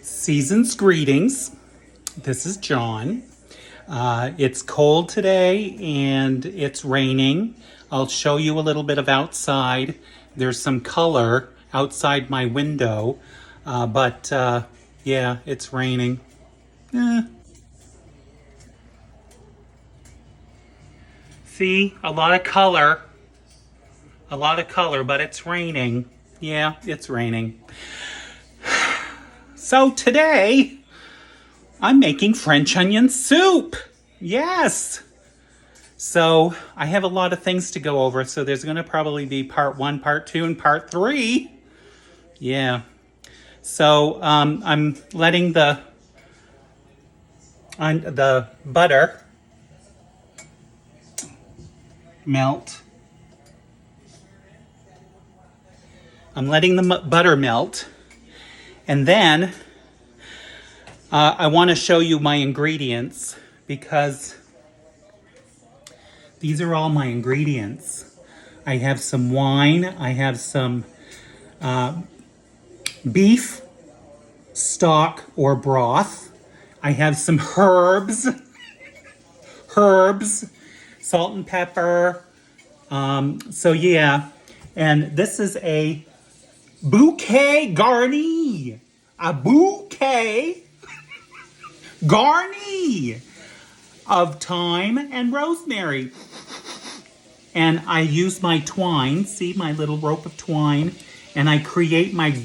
Season's greetings. This is John. It's cold today and it's raining. I'll show you a little bit of outside. There's some color outside my window, but yeah, it's raining. See, a lot of color, but it's raining. Yeah, it's raining. So today, I'm making French onion soup. Yes. So I have a lot of things to go over. So there's going to probably be part 1, part 2, and part 3. Yeah. So I'm letting the butter melt. I'm letting the butter melt. And then I want to show you my ingredients because these are all my ingredients. I have some wine. I have some beef stock or broth. I have some herbs, salt and pepper. So yeah, and this is a bouquet garni. A bouquet garni of thyme and rosemary. And I use my twine, see my little rope of twine, and I create my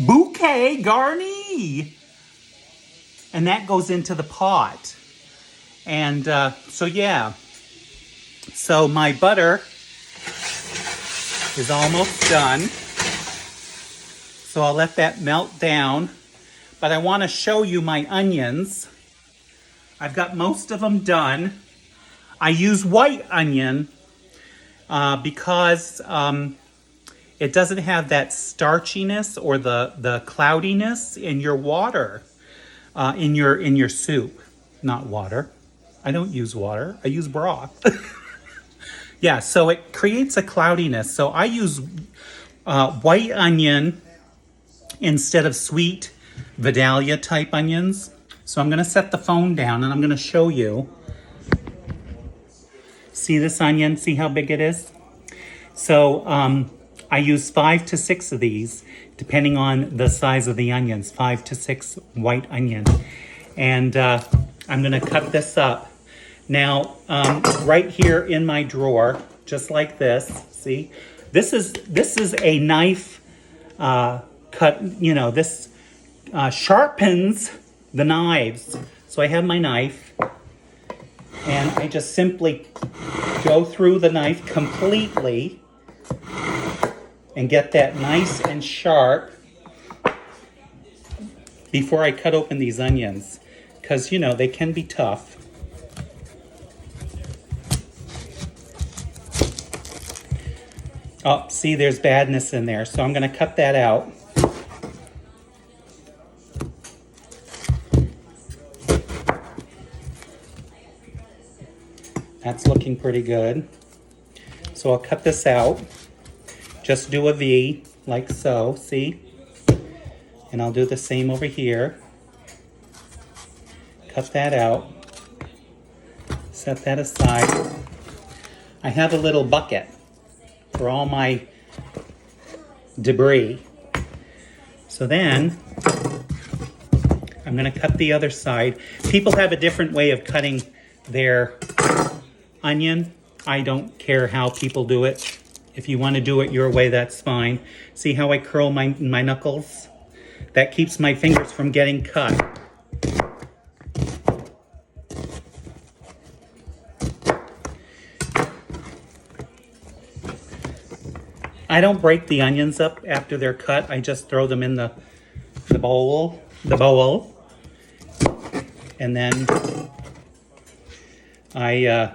bouquet garni. And that goes into the pot. And so yeah, so my butter is almost done. So I'll let that melt down. But I want to show you my onions. I've got most of them done. I use white onion because it doesn't have that starchiness or the cloudiness in your water, in your soup. Not water. I don't use water. I use broth. Yeah, so it creates a cloudiness. So I use white onion instead of sweet Vidalia type onions. So I'm going to set the phone down and I'm going to show you. See this onion? See how big it is? So I use 5 to 6 of these, depending on the size of the onions. 5 to 6 white onion. And I'm going to cut this up. Now, right here in my drawer, just like this, see? This is a knife cut, you know, this sharpens the knives. So I have my knife and I just simply go through the knife completely and get that nice and sharp before I cut open these onions, because you know they can be tough. Oh, see, there's badness in there, so I'm going to cut that out. That's looking pretty good. So I'll cut this out. Just do a V, like so, see? And I'll do the same over here. Cut that out. Set that aside. I have a little bucket for all my debris. So then, I'm going to cut the other side. People have a different way of cutting their onion. I don't care how people do it. If you want to do it your way, that's fine. See how I curl my knuckles? That keeps my fingers from getting cut. I don't break the onions up after they're cut. I just throw them in the bowl. And then I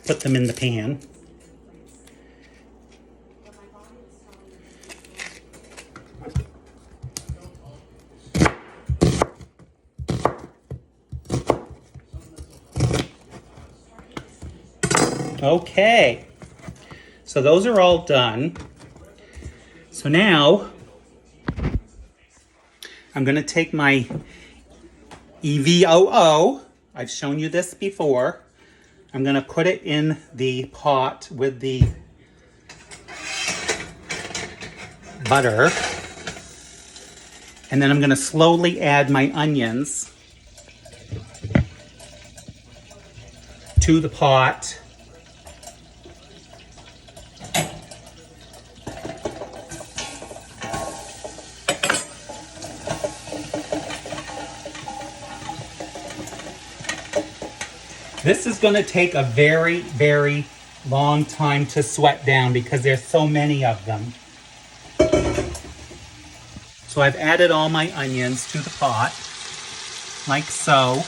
put them in the pan. Okay, so those are all done. So now I'm going to take my EVOO. I've shown you this before. I'm going to put it in the pot with the butter. And then I'm going to slowly add my onions to the pot. This is going to take a very, very long time to sweat down because there's so many of them. So I've added all my onions to the pot, like so.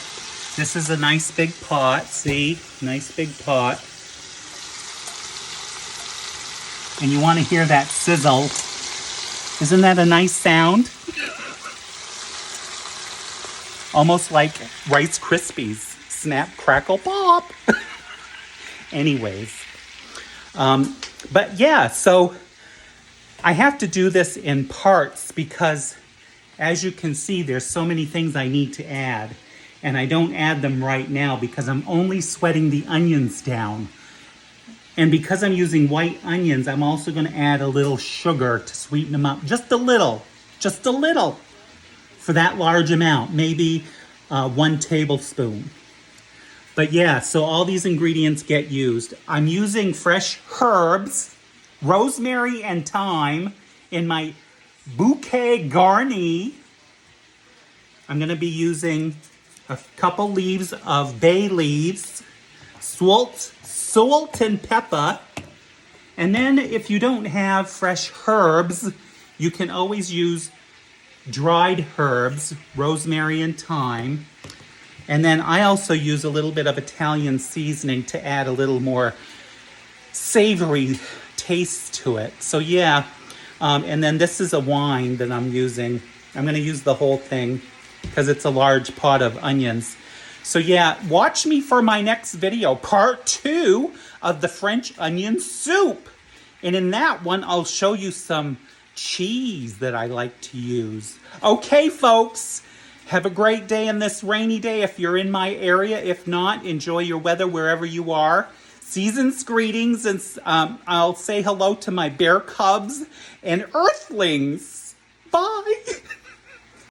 This is a nice big pot, see? Nice big pot. And you want to hear that sizzle. Isn't that a nice sound? Almost like Rice Krispies. Snap, crackle, pop. Anyways. But yeah, so I have to do this in parts because as you can see, there's so many things I need to add. And I don't add them right now because I'm only sweating the onions down. And because I'm using white onions, I'm also going to add a little sugar to sweeten them up. Just a little for that large amount, maybe 1 tablespoon. But yeah, so all these ingredients get used. I'm using fresh herbs, rosemary and thyme in my bouquet garni. I'm going to be using a couple leaves of bay leaves, salt and pepper. And then if you don't have fresh herbs, you can always use dried herbs, rosemary and thyme. And then I also use a little bit of Italian seasoning to add a little more savory taste to it. So yeah, and then this is a wine that I'm using. I'm going to use the whole thing because it's a large pot of onions. So yeah, watch me for my next video, part 2 of the French onion soup. And in that one, I'll show you some cheese that I like to use. Okay, folks. Have a great day on this rainy day if you're in my area. If not, enjoy your weather wherever you are. Season's greetings, and I'll say hello to my bear cubs and earthlings. Bye.